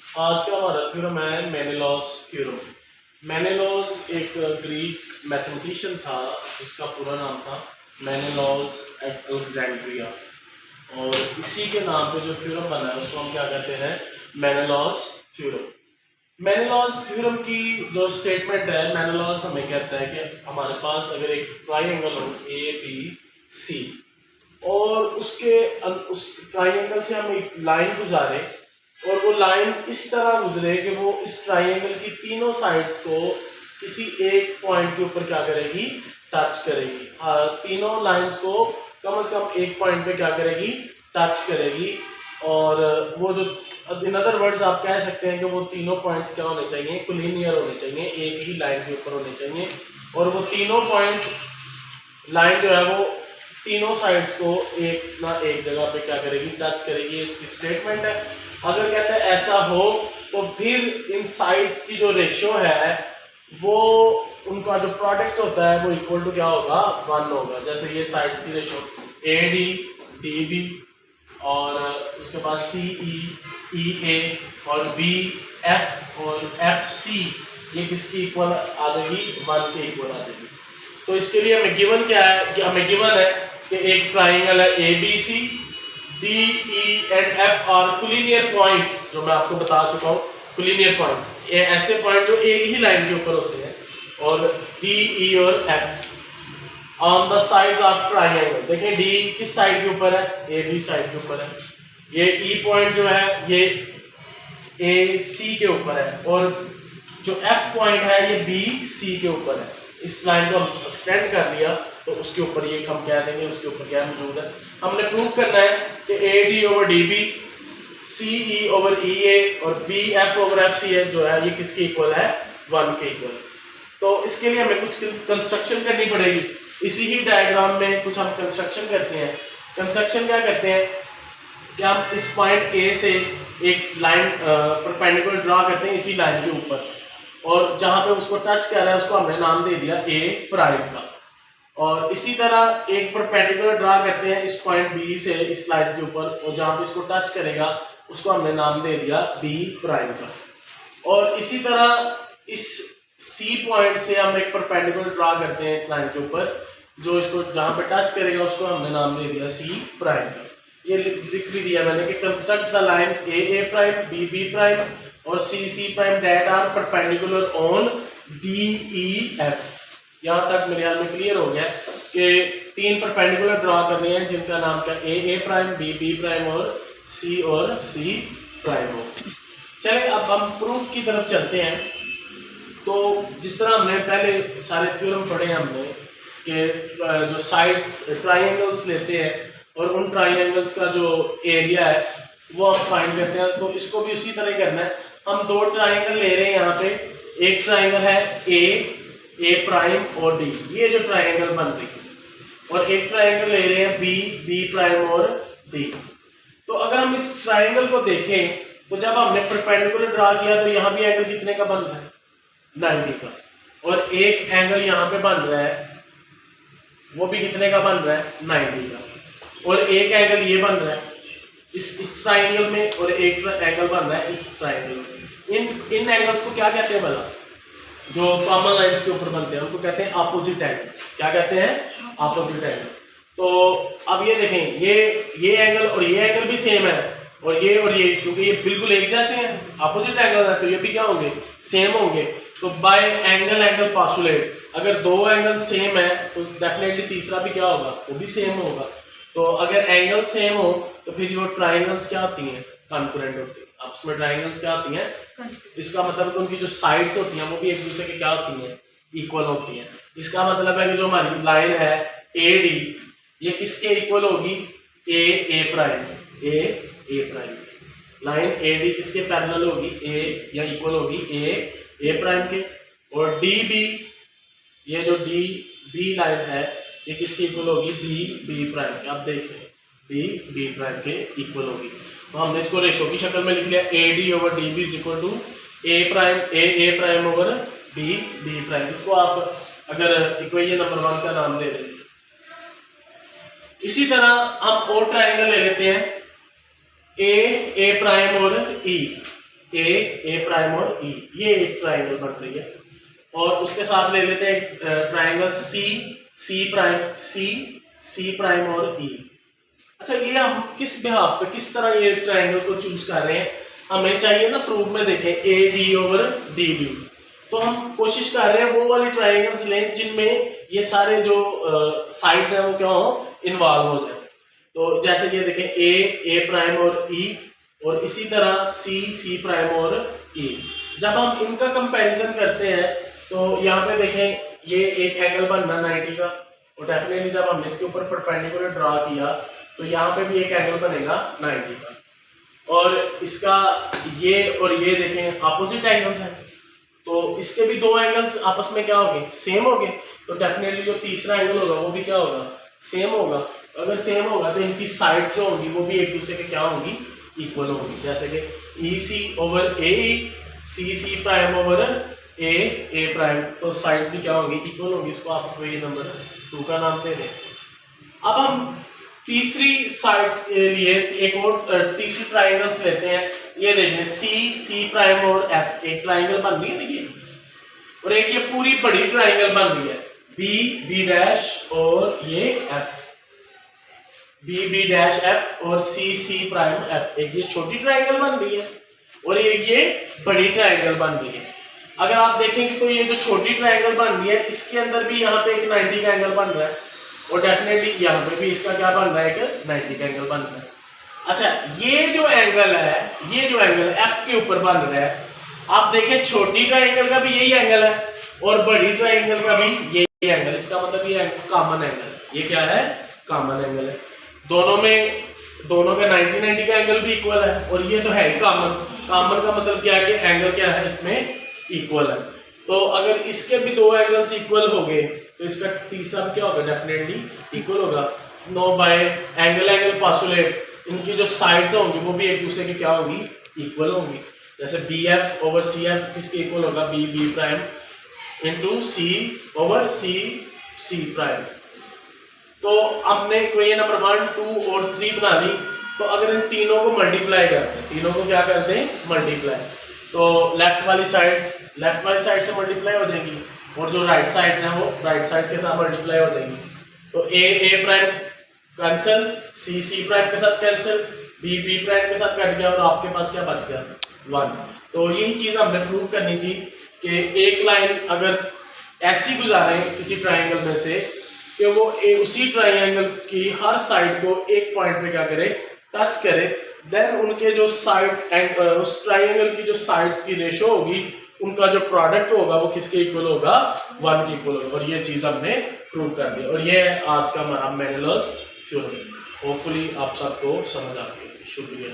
आज का हमारा थ्योरम है मेनेलॉस थ्योरम। मेनेलॉस एक ग्रीक मैथमेटिशियन था जिसका पूरा नाम था मेनेलॉस एट अलेक्जेंड्रिया, और इसी के नाम पे जो थ्योरम बना है उसको हम क्या कहते हैं, मेनेलॉस थ्योरम। मेनेलॉस थ्योरम की जो स्टेटमेंट है, मेनेलॉस हमें कहता है कि हमारे पास अगर एक ट्राइंगल हो ए बी सी और उस ट्राइंगल से हम एक लाइन गुजारे और वो लाइन इस तरह गुजरे कि वो इस ट्राइंगल की तीनों साइड्स को किसी एक पॉइंट के ऊपर क्या करेगी, टच करेगी। तीनों लाइंस को कम से कम एक पॉइंट पे क्या करेगी, टच करेगी। और वो जो इन अदर वर्ड्स आप कह सकते हैं कि वो तीनों पॉइंट्स क्या होने चाहिए, कोलिनियर होने चाहिए, एक ही लाइन के ऊपर होने चाहिए। और वो तीनों पॉइंट्स लाइन जो है वो तीनों साइड्स को एक ना एक जगह पे क्या करेगी, टच करेगी। इसकी स्टेटमेंट है। अगर कहते हैं ऐसा हो तो फिर इन साइड्स की जो रेशियो है वो उनका जो प्रोडक्ट होता है वो इक्वल टू क्या होगा, 1 होगा। जैसे ये साइड्स की ratio A D D B और उसके बाद सी ई ए और बी एफ और एफ सी, ये किसकी इक्वल आ जाएगी, 1 के इक्वल आ जाएगी। तो इसके लिए हमें गिवन क्या है कि हमें गिवन है कि एक ट्राइंगल है A B C, D E and F are collinear points, जो मैं आपको बता चुका हूँ कोलिनियर पॉइंट्स, ये ऐसे पॉइंट जो एक ही लाइन के ऊपर होते हैं। और डी ई और F on the sides of triangle, देखें डी किस साइड के ऊपर है, ए बी साइड के ऊपर है। ये ई पॉइंट जो है ये ए सी के ऊपर है और जो एफ पॉइंट है ये बी सी के ऊपर है। इस लाइन को हम एक्सटेंड कर दिया तो उसके ऊपर ये हम कह देंगे, उसके ऊपर क्या मौजूद है। हमने प्रूव करना है कि A D over D B, C E over E A और B F over F C जो है ये किसके इक्वल है, 1 के इक्वल। तो इसके लिए हमें कुछ कंस्ट्रक्शन करनी पड़ेगी। इसी ही डायग्राम में कुछ हम कंस्ट्रक्शन करते हैं। कंस्ट्रक्शन क्या करते हैं कि हम इस पॉइंट ए से एक लाइन परपेंडिकुलर ड्रा करते हैं इसी लाइन के ऊपर, और जहां पे उसको टच कर रहा है उसको हमने नाम दे दिया ए प्राइम का। और इसी तरह एक परपेंडिकुलर ड्रा करते हैं इस पॉइंट बी से इस लाइन के ऊपर, और जहां पे इसको टच करेगा उसको हमने नाम दे दिया बी प्राइम का। और इसी तरह इस सी पॉइंट से हम एक परपेंडिकुलर ड्रा करते हैं इस लाइन के ऊपर, जो इसको जहां पे टच करेगा उसको हमने नाम दे दिया सी प्राइम का। ये लिख भी दिया मैंने कि construct the line A prime, B prime और C prime that are perpendicular on D E F. यहाँ तक मेरे ख्याल में क्लियर हो गया कि 3 परपेंडिकुलर ड्रा करने हैं जिनका नाम क्या, ए प्राइम, बी प्राइम और सी प्राइम हो। चलिए अब हम प्रूफ की तरफ चलते हैं। तो जिस तरह हमने पहले सारे थ्योरम पढ़े हैं हमने कि जो साइड्स ट्राइंगल्स लेते हैं और उन ट्राइंगल्स का जो एरिया है वो हम फाइंड करते हैं, तो इसको भी उसी तरह करना है। हम 2 ट्राइंगल ले रहे हैं यहाँ पे। एक ट्राइंगल है ए प्राइम और डी, ये जो ट्राइंगल बन रही है, और एक ट्राइंगल ले रहे हैं बी प्राइम और डी। तो अगर हम इस ट्राइंगल को देखें तो जब हमने परपेंडिकुलर ड्रा किया तो यहाँ भी एंगल कितने का बन रहा है, 90 का। और एक एंगल यहाँ पे बन रहा है वो भी कितने का बन रहा है, 90 का। और एक एंगल ये बन रहा है इस ट्राइंगल में, और एक एंगल बन रहा है इस ट्राइंगल में। इन एंगल्स को क्या कहते हैं भला, जो कॉमन लाइंस के ऊपर बनते हैं उनको कहते हैं अपोजिट एंगल्स। क्या कहते हैं, अपोजिट एंगल। तो अब ये देखें, ये एंगल और ये एंगल भी सेम है, और ये क्योंकि ये बिल्कुल एक जैसे हैं, अपोजिट एंगल है, तो ये भी क्या होंगे, सेम होंगे। तो बाय एंगल पासुलेट, अगर 2 एंगल सेम है तो डेफिनेटली तीसरा भी क्या होगा, वो भी सेम होगा। तो अगर एंगल सेम हो तो फिर वो ट्राइंगल्स क्या होती हैं, कॉन्करेंट होती है। आपस में ट्राइंगल्स क्या होती हैं, इसका मतलब उनकी जो साइड्स होती हैं वो भी एक दूसरे के क्या होती हैं, इक्वल होती हैं। इसका मतलब है कि जो हमारी लाइन है ए डी, ये किसके इक्वल होगी, A prime, A prime. Line A D किसके पैरेलल होगी, ए या इक्वल होगी ए प्राइम के। और डी बी, ये जो डी बी लाइन है ये किसके इक्वल होगी, बी प्राइम के। आप देख लें बी प्राइम के इक्वल होगी। तो हमने इसको रेशो की शक्ल में लिख लिया, A D over D B is equal to A prime over B prime. इसको आप अगर इक्वेशन नंबर 1 का नाम दे दें। इसी तरह हम और ट्राइंगल ले लेते हैं ए प्राइम और ई। ए प्राइम और ई, ये एक ट्राइंगल बन रही है। और उसके साथ ले लेते हैं ट्राइंगल सी प्राइम और ई। अच्छा, ये हम किस बिहाफ पे, किस तरह ये ट्राइंगल को चूज कर रहे हैं, हमें चाहिए ना प्रूफ में देखें A D over D B. तो हम कोशिश कर रहे हैं वो वाली ट्राइंगल्स लें जिनमें ये सारे जो साइड्स हैं वो क्या हो, इन्वॉल्व हो जाए। तो जैसे ये देखें ए प्राइम और ई, और इसी तरह सी प्राइम और ई। जब हम इनका कंपैरिजन करते हैं तो यहाँ पे देखें ये एक एंगल बनना 90 का, और डेफिनेटली जब हमने इसके ऊपर परपेंडिकुलर ड्रा किया तो यहाँ पे भी एक एंगल बनेगा 90 का। और इसका ये और ये देखें अपोजिट एंगल्स हैं, तो इसके भी दो एंगल्स आपस में क्या हो गए, सेम हो गए। तो डेफिनेटली जो तीसरा एंगल होगा वो भी क्या होगा, सेम होगा। अगर सेम होगा तो इनकी साइड्स जो होंगी वो भी एक दूसरे के क्या होंगी, इक्वल होगी। जैसे कि ई सी ओवर ए ई, सी प्राइम ओवर ए प्राइम, तो साइड भी क्या होगी, इक्वल होगी। इसको आपको ये नंबर 2 का नाम दे दें। अब हम तीसरी साइड्स के लिए एक और तीसरी ट्राइंगल्स लेते हैं। ये देखें सी प्राइम और एफ, एक ट्राइंगल बन रही है देखिए, और एक ये पूरी बड़ी ट्राइंगल बन रही है बी डैश और ये एफ, बी डैश एफ और सी प्राइम एफ। एक ये छोटी ट्राइंगल बन रही है और एक ये बड़ी ट्राइंगल बन रही है। अगर आप देखेंगे तो ये जो छोटी ट्राइंगल बन रही है इसके अंदर भी यहाँ पे एक 90 का एंगल बन रहा है, और डेफिनेटली यहाँ पे भी इसका क्या बन रहा है, एक 90 का एंगल बन रहा है। अच्छा, ये जो एंगल है एफ के ऊपर बन रहा है, आप देखें छोटी ट्राइंगल का भी यही एंगल है और बड़ी ट्राइंगल का भी यही एंगल। इसका मतलब ये कॉमन एंगल है, ये क्या है, कॉमन एंगल है। दोनों का 90 का एंगल भी इक्वल है, और ये तो है ही कॉमन का मतलब क्या है कि एंगल क्या है इसमें, इक्वल है। तो अगर इसके भी दो एंगल्स इक्वल हो गए तो इसका तीसरा भी क्या होगा, डेफिनेटली इक्वल होगा। नो बाय एंगल पासुलेट, इनकी जो साइड्स होंगी वो भी एक दूसरे की क्या होगी, इक्वल होंगी। जैसे B F over C F किसके इक्वल होगा, B prime into C over C prime. तो हमने कोई नंबर 1, 2 और 3 बना दी। तो अगर इन तीनों को मल्टीप्लाई करते हैं, तीनों को क्या करते हैं, मल्टीप्लाई, तो लेफ्ट वाली साइड से मल्टीप्लाई हो जाएगी, और जो राइट साइड है वो राइट साइड के साथ मल्टीप्लाई हो जाएगी। तो ए प्राइम कैंसिल, सी प्राइम के साथ कैंसिल, बी प्राइम के साथ कट गया, और आपके पास क्या बच गया, 1। तो यही चीज़ हमने प्रूव करनी थी कि एक लाइन अगर ऐसी गुजारे किसी ट्राइंगल में से कि वो उसी ट्राइंगल की हर साइड को एक पॉइंट पे क्या करे, टच करे, देन उनके जो साइड उस ट्राइंगल की जो साइड्स की रेशो होगी, उनका जो प्रोडक्ट होगा वो किसके इक्वल होगा, 1 के इक्वल होगा। और ये चीज़ हमने प्रूव कर दी, और ये आज का हमारा मेनेलॉस थ्योरम। होपफुली आप सबको समझ आ गई। शुक्रिया।